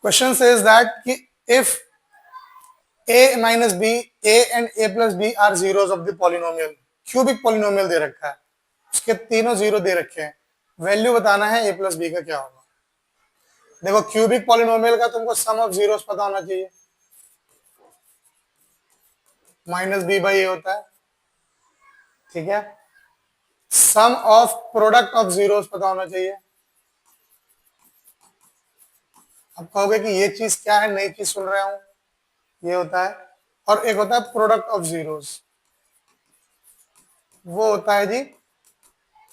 Question says that कि if a minus B, a and a plus B are zeros of the polynomial, cubic polynomial दे रखा है, उसके तीनों zero दे रखे हैं, वैल्यू बताना है a प्लस बी का क्या होगा। देखो क्यूबिक पॉलिनोमियल का तुमको सम ऑफ जीरोस पता होना चाहिए, माइनस बी बाई ए होता है, ठीक है। सम ऑफ प्रोडक्ट ऑफ जीरोस पता होना चाहिए। अब कहोगे कि ये चीज क्या है, नई चीज सुन रहा हूं, ये होता है। और एक होता है प्रोडक्ट ऑफ जीरोस, वो होता है जी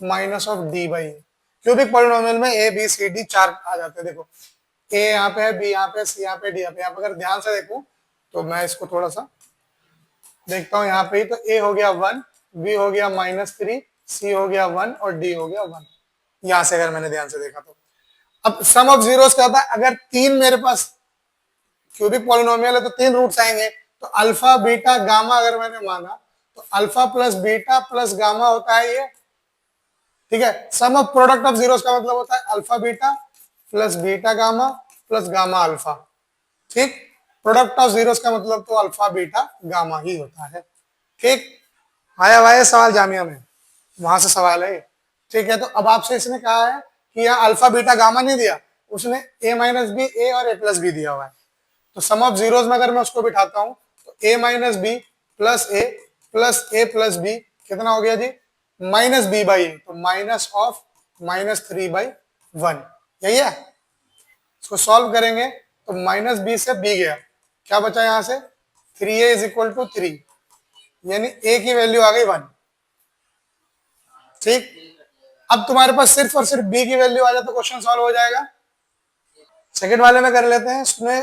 minus of D by A. Cubic polynomial में ए बी सी डी चार आ जाते हैं। देखो ए यहाँ पे है, बी यहाँ पे, सी यहाँ पे, डी यहाँ पे। यहाँ पे अगर ध्यान से देखूं तो मैं इसको थोड़ा सा देखता हूँ यहाँ पे ही, तो ए हो गया 1, बी हो गया -3, सी हो गया 1 और डी हो गया 1। यहां से अगर मैंने ध्यान से देखा तो अब सम ऑफ जीरोस क्या होता है, अगर तीन मेरे पास क्यूबिक पॉलिनोमियल है तो तीन रूट्स आएंगे, तो अल्फा बीटा गामा अगर मैंने माना तो alpha plus beta plus gamma होता है ये, ठीक है। सम ऑफ प्रोडक्ट ऑफ जीरोस का मतलब होता है alpha beta plus beta gamma plus gamma alpha, ठीक। प्रोडक्ट ऑफ जीरोस का मतलब तो अल्फा बीटा गामा ही होता है, ठीक। आया हुआ सवाल जामिया में, वहां से सवाल है, ठीक है। तो अब आपसे इसने कहा है कि यहाँ अल्फा बीटा गामा नहीं दिया, उसने ए माइनस बी, ए और ए प्लस बी दिया हुआ है। तो सम ऑफ जीरोस में अगर मैं उसको बिठाता हूं तो ए माइनस बी प्लस ए प्लस बी कितना हो गया जी, माइनस बी बाई ए, तो माइनस ऑफ -3/1, यही है। इसको सॉल्व करेंगे तो माइनस बी से बी गया, क्या बचा यहां से 3a इज इक्वल टू 3, यानी a की वैल्यू आ गई 1, ठीक। अब तुम्हारे पास सिर्फ और सिर्फ b की वैल्यू आ जाए तो क्वेश्चन सॉल्व हो जाएगा। सेकंड वाले में कर लेते हैं, इसमें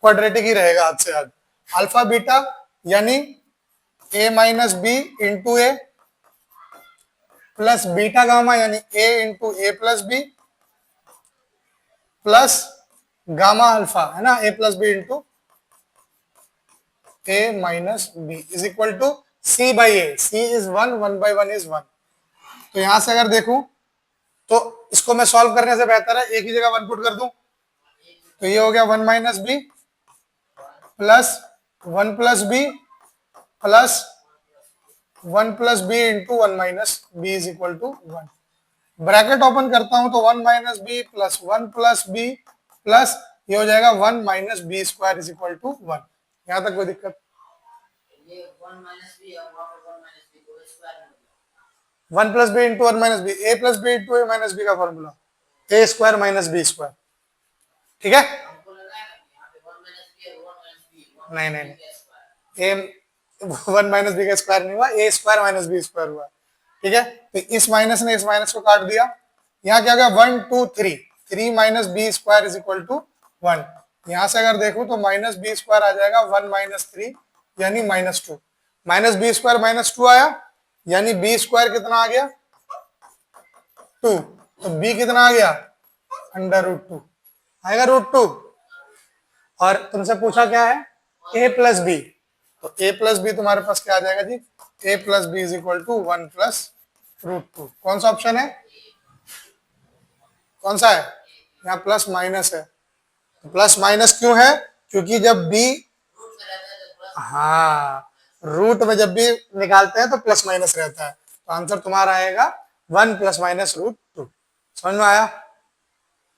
क्वाड्रेटिक ही रहेगा आज से आज। अल्फा बीटा यानी a minus B into A plus beta gamma यानी a into A plus B plus gamma alpha है ना, a plus B into a minus B is equal to c by A. c is 1, 1/1 is 1। तो यहां से अगर देखूं तो इसको मैं सॉल्व करने से बेहतर है एक ही जगह 1 पुट कर दूं, तो ये हो गया 1 minus B plus 1 plus B plus 1 plus B into 1 minus B is equal to 1। Bracket open करता हूं तो 1 minus B plus 1 plus B plus ये हो जाएगा 1 minus B square is equal to 1। यहां तक कोई दिक्कत? ये 1 माइनस बी और 1 माइनस बी को square 1 plus B into 1 minus B, A plus B into A minus B का formula A square minus B square, ठीक है। नहीं नहीं नहीं, ए 1 माइनस बी का स्क्वायर नहीं हुआ, A square minus B square हुआ, ठीक है। तो इस माइनस ने इस माइनस को काट दिया, यहाँ क्या गया 1 2 3, 3 minus B square is equal to 1। यहां से अगर देखूं तो माइनस बी स्क्वायर आ जाएगा 1 माइनस 3 यानी -2, माइनस बी स्क्वायर -2 आया यानी बी स्क्वायर कितना आ गया 2, तो बी कितना आ गया √2 आएगा √2। और तुमसे पूछा क्या है a प्लस बी, तो a प्लस बी तुम्हारे पास क्या आ जाएगा जी, a plus B is equal to 1 plus √2। कौन सा ऑप्शन है, कौन सा है, यहाँ प्लस माइनस है। तो प्लस माइनस क्यों है, क्योंकि जब b, हाँ रूट में जब भी निकालते हैं तो प्लस माइनस रहता है, तो आंसर तुम्हारा आएगा 1 प्लस माइनस √2। समझ में आया?